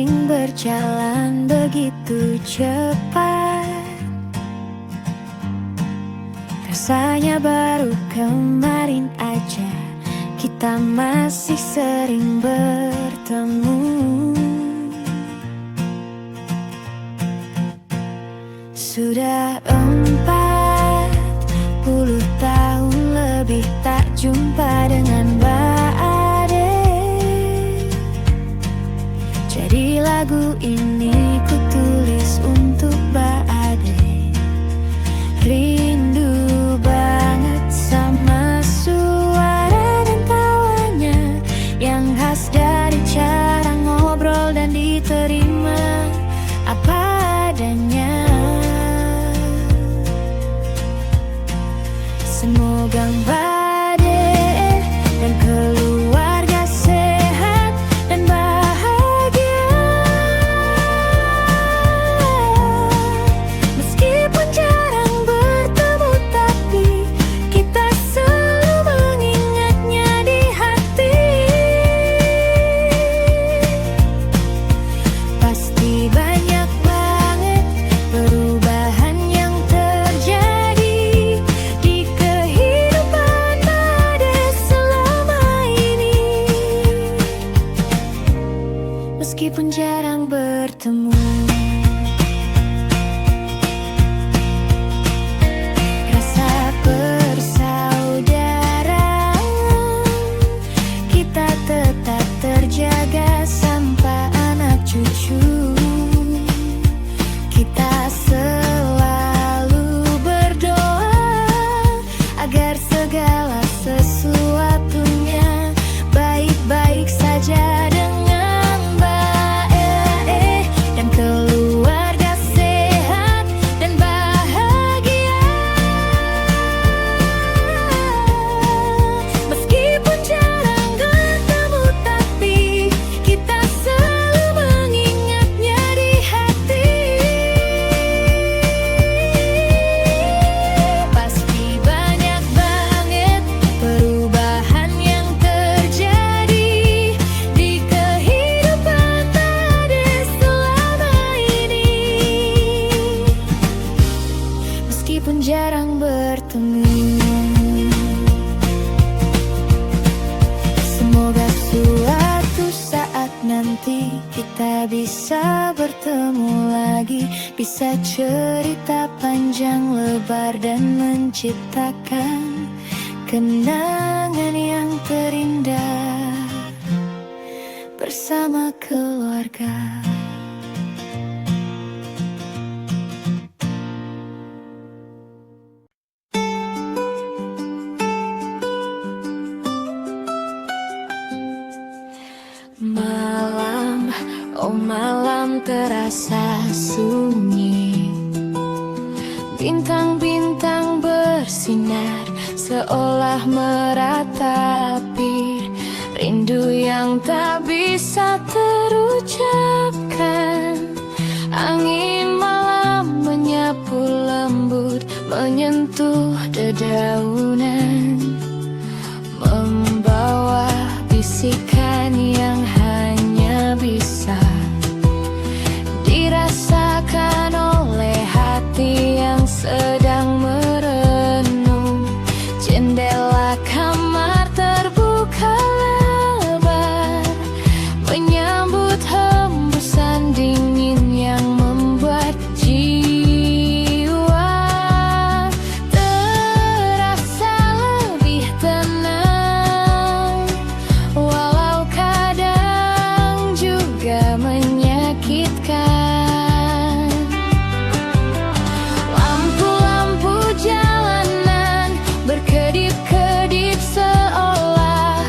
sering berjalan begitu cepat. Rasanya baru kemarin aja kita masih sering bertemu. Sudah 40 tahun lebih tak jumpa dengan Mbak Ade. Jadi lagu ini ku tulis untuk Mbak Ade. Rindu banget sama suara dan tawanya yang khas dari cara ngobrol dan diterima apa adanya. Semoga Mbak Ade dan keluarga sehat dan bahagia. Meskipun jarang bertemu tapi kita selalu mengingatnya di hati. Pasti banyak banget perubahan yang terjadi di kehidupan Ade selama ini. Meskipun jarang bertemu, rasa persaudaraan kita tetap terjaga sampai anak cucu. Kita selalu berdoa agar segala sesuatunya baik-baik saja dengan Mbak Ade dan keluarga sehat dan bahagia. Meskipun jarang bertemu tapi kita selalu mengingatnya di hati. Pasti banyak banget perubahan yang terjadi di kehidupan Ade selama ini. Meskipun jarang bertemu, semoga suatu saat nanti kita bisa bertemu lagi, bisa cerita panjang lebar dan menciptakan kenangan yang terindah bersama keluarga. Malam, oh malam terasa sunyi. Bintang-bintang bersinar seolah meratapi rindu yang tak bisa terucapkan. Angin malam menyapu lembut, menyentuh dedaunan, membawa bisikan yang hanya bisa dirasakan oleh hati yang sedang merenung. Jendela kamar terbuka lebar, menyambut hembusan dingin yang membuat jiwa terasa lebih tenang, walau kadang juga menyakitkan. Lampu-lampu jalanan berkedip-kedip seolah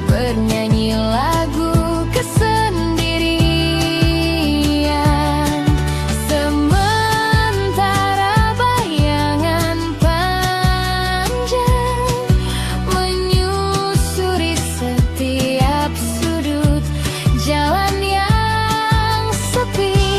bernyanyi lagu kesendirian. Sementara bayangan panjang menyusuri setiap sudut jalan yang sepi.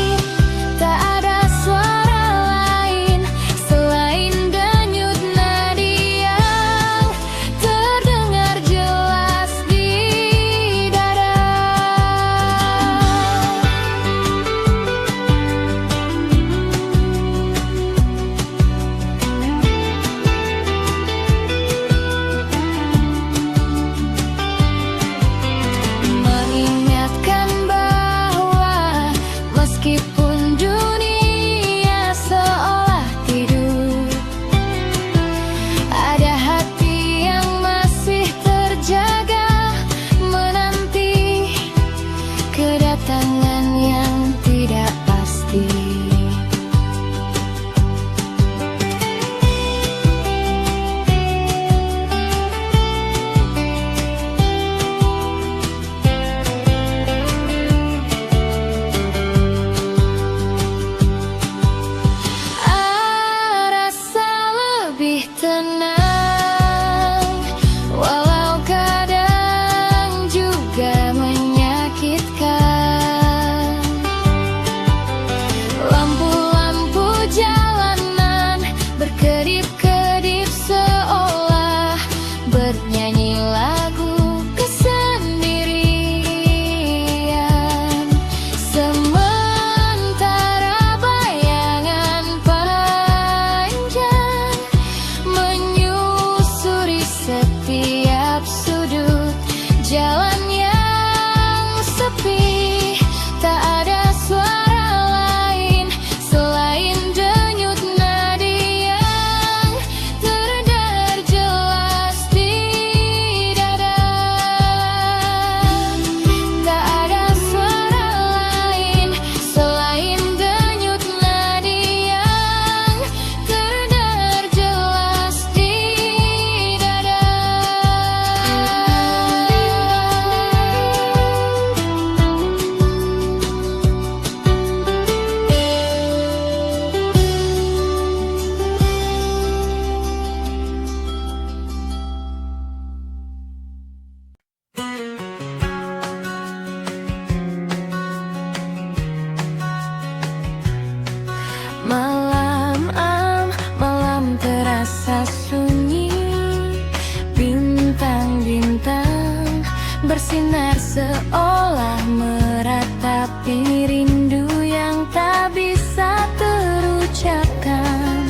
seolah meratapi rindu yang tak bisa terucapkan.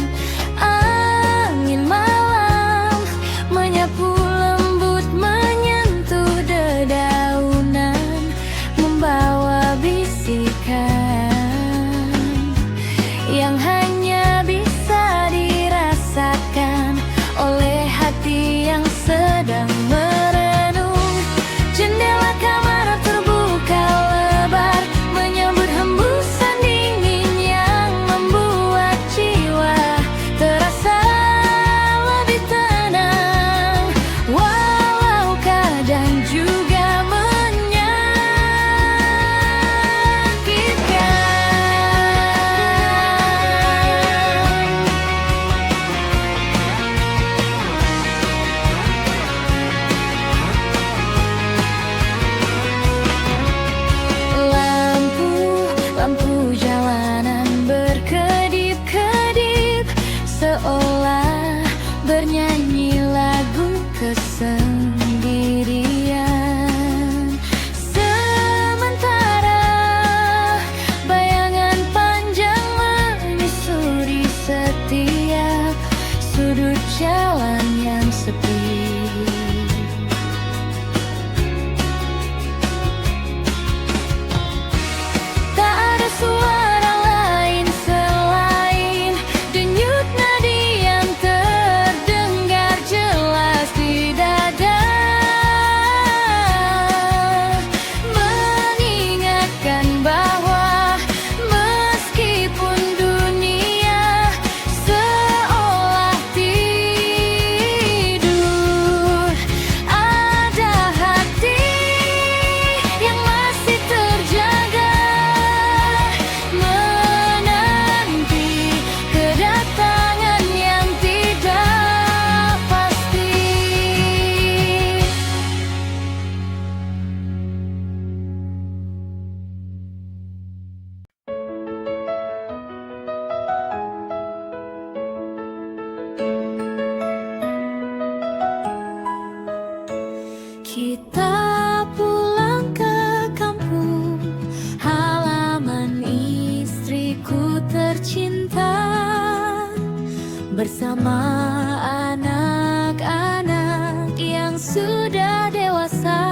Angin malam menyapu lembut, menyentuh dedaunan, membawa bisikan yang hanya bisa dirasakan oleh hati yang sedang merenung. Jendela kamar terbuka lebar, menyambut hembusan dingin yang membuat jiwa terasa lebih tenang, walau kadang juga lampu jalanan berkedip-kedip, seolah bernyanyi lagu kesendirian. Sementara bayangan panjang menyusuri setiap sudut jalan yang sepi. Suara lain selain denyut nadi yang terdengar jelas di dada, mengingatkan bahwa meskipun dunia seolah tidur, ada hati yang masih terjaga, menanti kedatangan yang tidak pasti. Kita pulang ke kampung halaman istriku tercinta, bersama anak-anak yang sudah dewasa.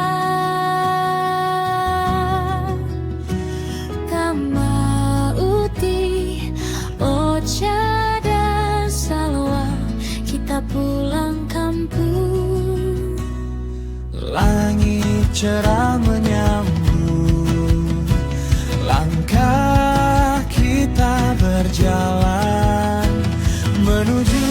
Tama, Uti, Ocha, dan Salwa, kita pulang kampung. Langit cerah menyambut langkah kita berjalan menuju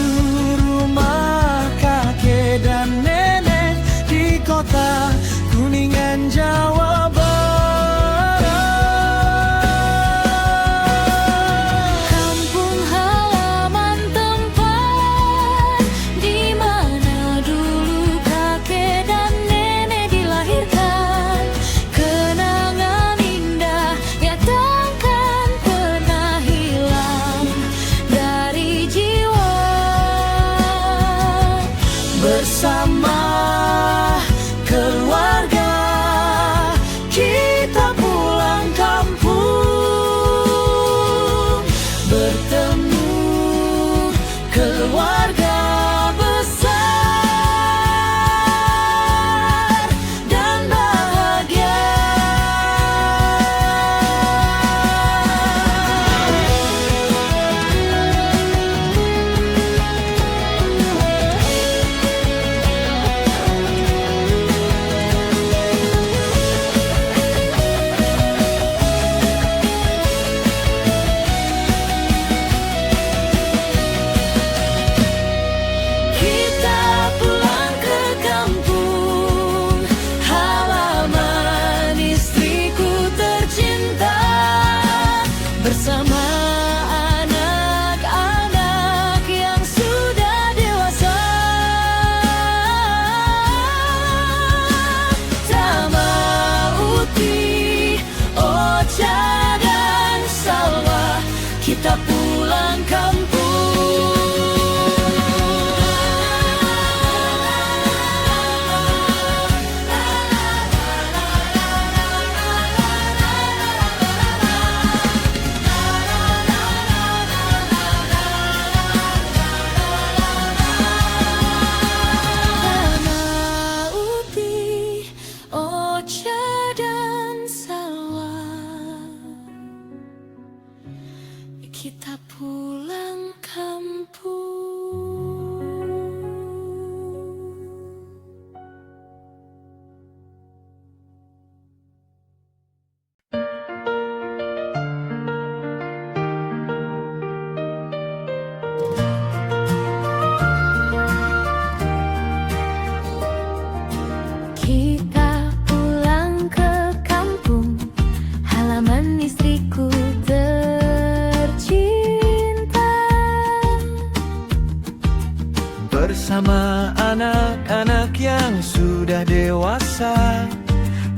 kita pulang kampung. Kita pulang ke kampung, halaman istriku tercinta. Bersama anak-anak yang sudah dewasa,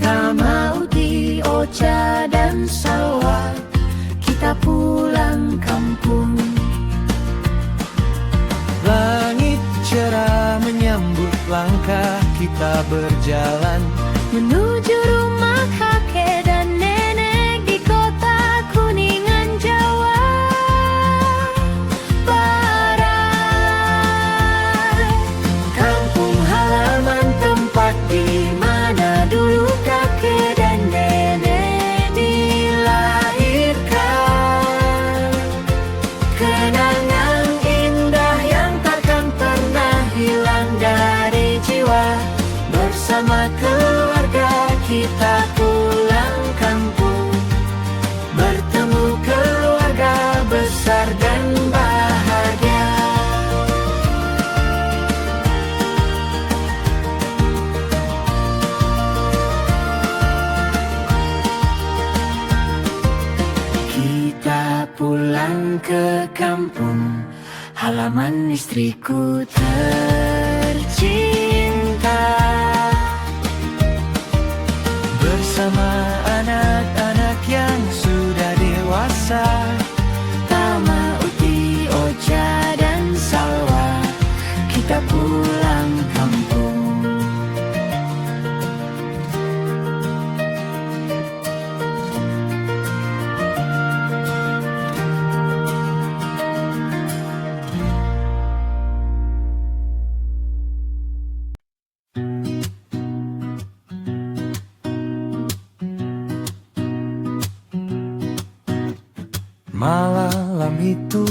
Tama, Uti, Ocha, dan Salwa, kita pulang kampung. langit cerah menyambut langkah kita berjalan Menuju rumah kakek dan nenek di kota Kuningan, Jawa Barat. Kampung halaman, tempat di mana dulu kakek dan nenek dilahirkan. Kenangan indah yang takkan pernah hilang dari jiwa. Bersama keluarga kita pulang kampung, bertemu keluarga besar dan bahagia. Kita pulang ke kampung, halaman istriku tercinta. bersama anak-anak yang sudah dewasa. Tama, Uti, Ocha, dan Salwa, kita pulang kampung. Malam itu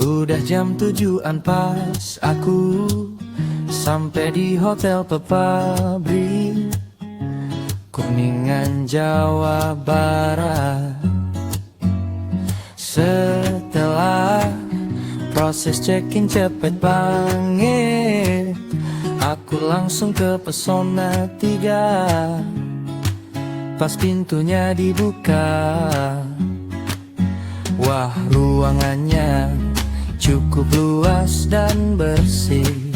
udah jam 7-an pas aku sampai di Hotel Pepabri, Kuningan, Jawa Barat. Setelah proses check-in cepet banget, aku langsung ke Pesona 3. Pas pintunya dibuka, wah, ruangannya cukup luas dan bersih.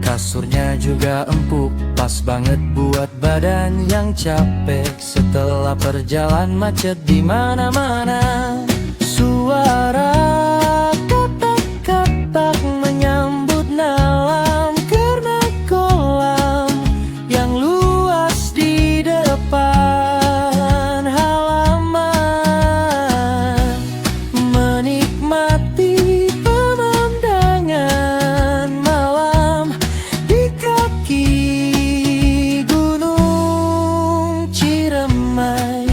Kasurnya juga empuk, pas banget buat badan yang capek setelah perjalanan macet di mana-mana. Suara katak-katak menyambut malam karena kolam yang luas di depan halaman. Menikmati pemandangan malam di kaki Gunung Ciremai.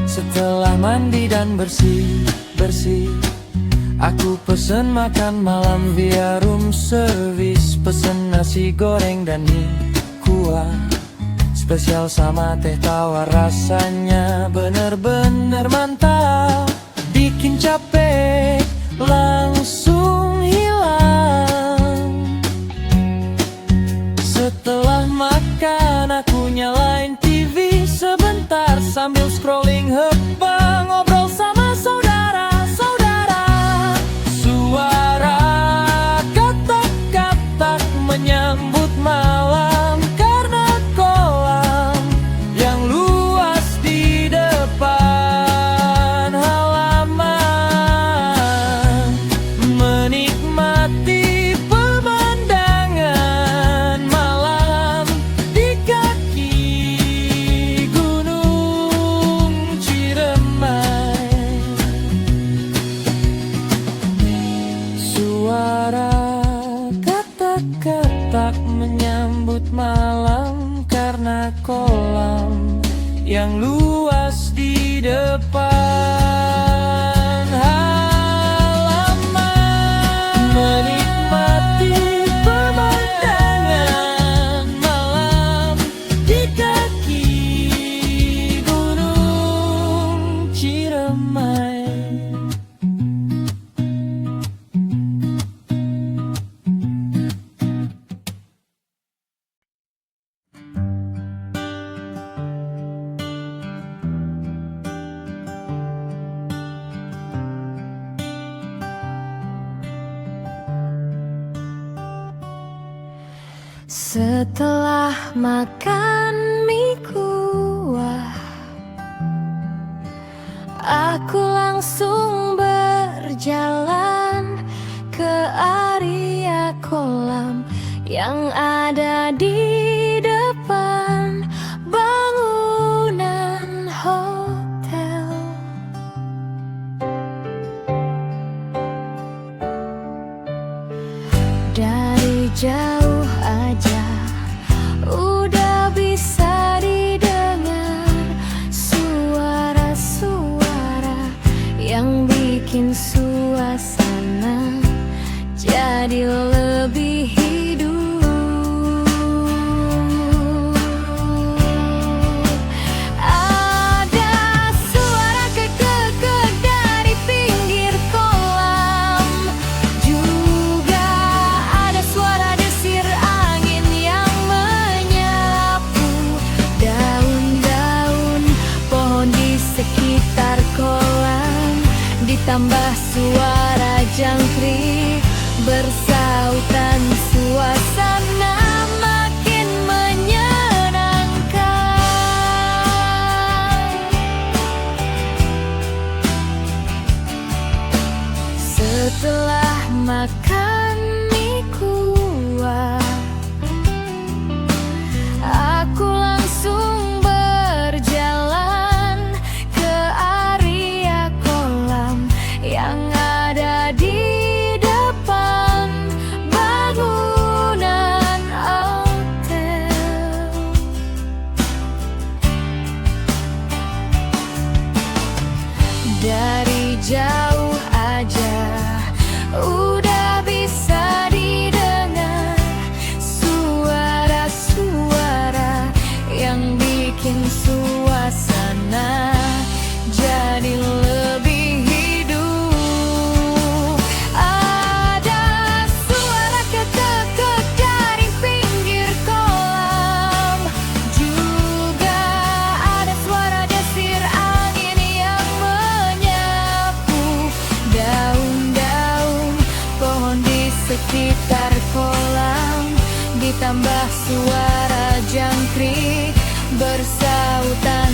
Setelah mandi dan bersih-bersih, aku pesen makan malam via room service. Pesen nasi goreng dan mie kuah spesial sama teh tawar, rasanya bener-bener mantap. Bikin capek langsung hilang. Setelah makan aku nyalain TV sebentar sambil scrolling HP, ngobrol sama saudara-saudara. Suara katak-katak menyambut malam karena kolam yang luas di depan halaman. Menikmati pemandangan malam di kaki Gunung Ciremai. yang luas di depan halaman. Menikmati pemandangan malam di kaki Gunung Ciremai. Setelah makan mie kuah, aku langsung berjalan ke area kolam yang ada di depan bangunan hotel. Dari jauh aja udah bisa didengar suara-suara yang bikin suasana jadi lebih hidup. Ada suara kekek dari pinggir kolam, juga ada suara desir angin yang menyapu daun-daun pohon di sekitar kolam, ditambah suara jangkrik bersautan, suasana makin menyenangkan. Setelah makan mie kuah, aku langsung berjalan ke area kolam yang ada di depan bangunan hotel. Dari jauh aja udah bisa didengar suara-suara yang bikin suasana jadi lebih hidup. Ada suara kekek dari pinggir kolam, juga ada suara desir angin yang menyapu daun-daun pohon di sekitar kolam, ditambah suara jangkrik bersautan,